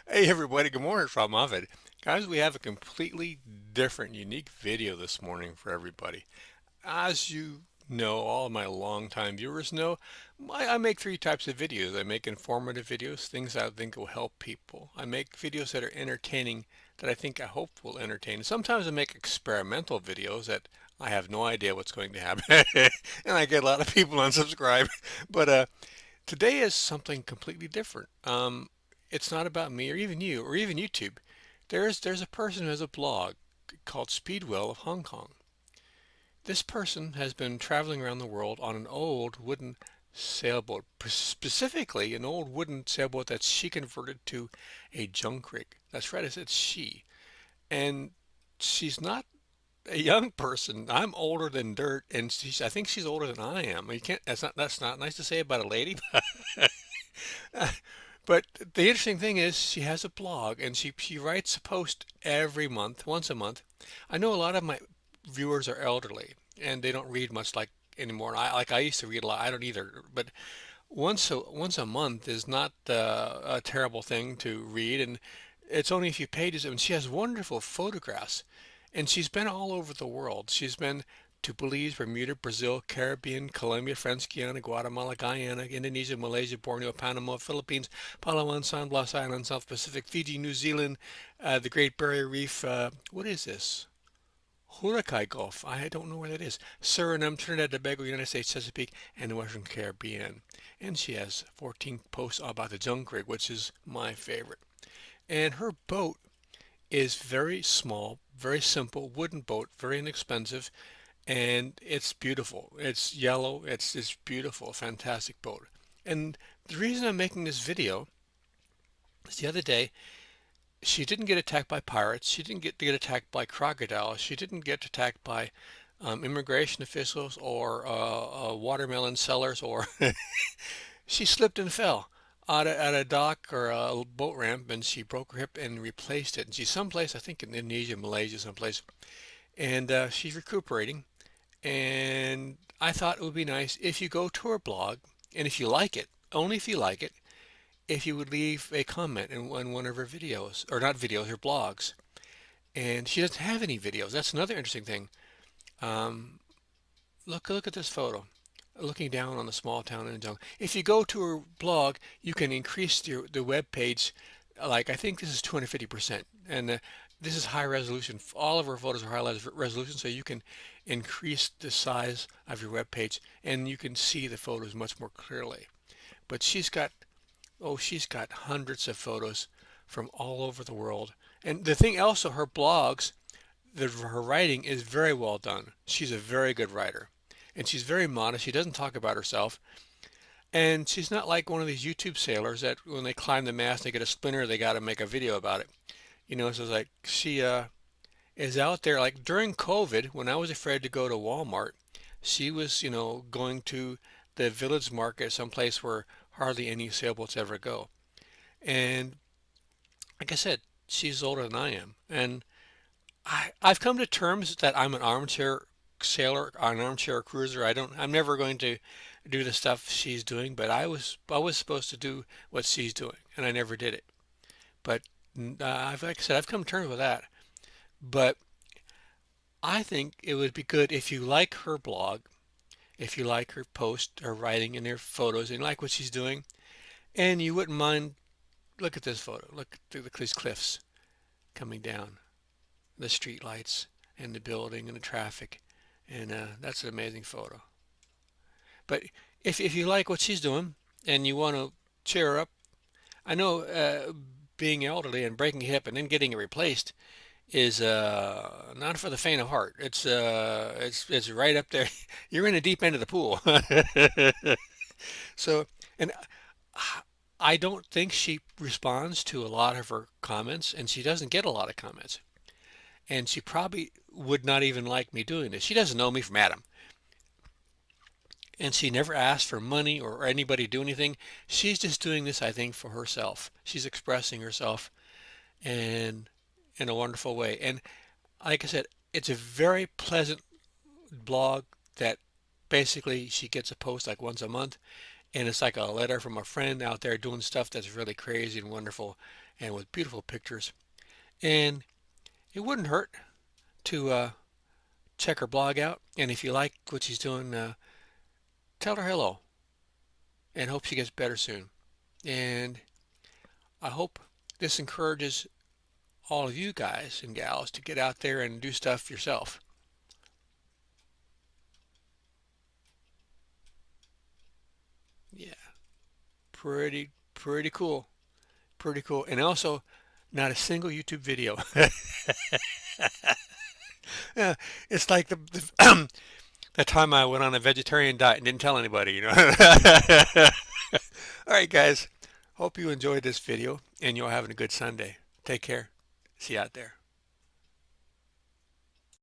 Hey everybody, good morning from Ovid. Guys, we have a completely different, unique video this morning for everybody. As you know, all of my longtime viewers know, I make three types of videos. I make informative videos, things that I think will help people. I make videos that are entertaining, that I think I hope will entertain. Sometimes I make experimental videos that I have no idea what's going to happen, and I get a lot of people unsubscribe. But today is something completely different. It's not about me or even you or even YouTube. There's a person who has a blog called Speedwell of Hong Kong. This person has been traveling around the world on an old wooden sailboat, specifically an old wooden sailboat that she converted to a junk rig. That's right, I said she. And she's not a young person. I'm older than dirt, and I think she's older than I am. You can't. That's not nice to say about a lady. But the interesting thing is she has a blog and she writes a post every month, once a month. I know a lot of my viewers are elderly and they don't read much like anymore. I used to read a lot. I don't either. But once a month is not a terrible thing to read, and it's only a few pages. And she has wonderful photographs, and she's been all over the world. She's been to Belize, Bermuda, Brazil, Caribbean, Colombia, French Guiana, Guatemala, Guyana, Indonesia, Malaysia, Borneo, Panama, Philippines, Palawan, San Blas Island, South Pacific, Fiji, New Zealand, the Great Barrier Reef. What is this? Huarakai Gulf. I don't know where that is. Suriname, Trinidad, Tobago, United States, Chesapeake, and the Western Caribbean. And she has 14 posts about the junk rig, which is my favorite. And her boat is very small, very simple, wooden boat, very inexpensive, and it's beautiful. It's yellow. It's beautiful, fantastic boat. And the reason I'm making this video is the other day she didn't get attacked by pirates. She didn't get attacked by crocodiles. She didn't get attacked by immigration officials or watermelon sellers. Or she slipped and fell at a dock or a boat ramp, and she broke her hip and replaced it. And she's someplace, I think in Indonesia, Malaysia, someplace, and she's recuperating. And I thought it would be nice if you go to her blog, and if you like it, only if you like it, if you would leave a comment in one of her videos, or not videos, her blogs. And she doesn't have any videos. That's another interesting thing. Um, look at this photo, looking down on the small town in the jungle. If you go to her blog, you can increase the web page. Like I think this is 250%, and this is high resolution. All of her photos are high resolution, so you can increase the size of your web page, and you can see the photos much more clearly. But she's got hundreds of photos from all over the world. And the thing also, her blogs, her writing is very well done. She's a very good writer. And she's very modest. She doesn't talk about herself. And she's not like one of these YouTube sailors that when they climb the mast and they get a splinter, they got to make a video about it. So it's like she is out there. Like during COVID, when I was afraid to go to Walmart, she was, going to the village market, someplace where hardly any sailboats ever go. And like I said, she's older than I am. And I've come to terms that I'm an armchair sailor, an armchair cruiser. I'm never going to do the stuff she's doing, but I was supposed to do what she's doing, and I never did it. But like I said, I've come to terms with that. But I think it would be good if you like her blog, if you like her post, her writing, and her photos, and you like what she's doing, and you wouldn't mind. Look at this photo. Look at these cliffs coming down, the street lights, and the building, and the traffic, and that's an amazing photo. But if you like what she's doing and you want to cheer her up, I know being elderly and breaking a hip and then getting it replaced is not for the faint of heart. It's right up there. You're in the deep end of the pool. So, and I don't think she responds to a lot of her comments, and she doesn't get a lot of comments. And she probably would not even like me doing this. She doesn't know me from Adam, and she never asked for money or anybody to do anything. She's just doing this, I think, for herself. She's expressing herself and in a wonderful way. And like I said, it's a very pleasant blog that basically she gets a post like once a month, and it's like a letter from a friend out there doing stuff that's really crazy and wonderful and with beautiful pictures. And it wouldn't hurt to check her blog out. And if you like what she's doing, tell her hello and hope she gets better soon. And I hope this encourages all of you guys and gals to get out there and do stuff yourself. Yeah, pretty cool. Pretty cool. And also, not a single YouTube video. Yeah, it's like that time I went on a vegetarian diet and didn't tell anybody, you know. All right, guys. Hope you enjoyed this video and you're having a good Sunday. Take care. See you out there.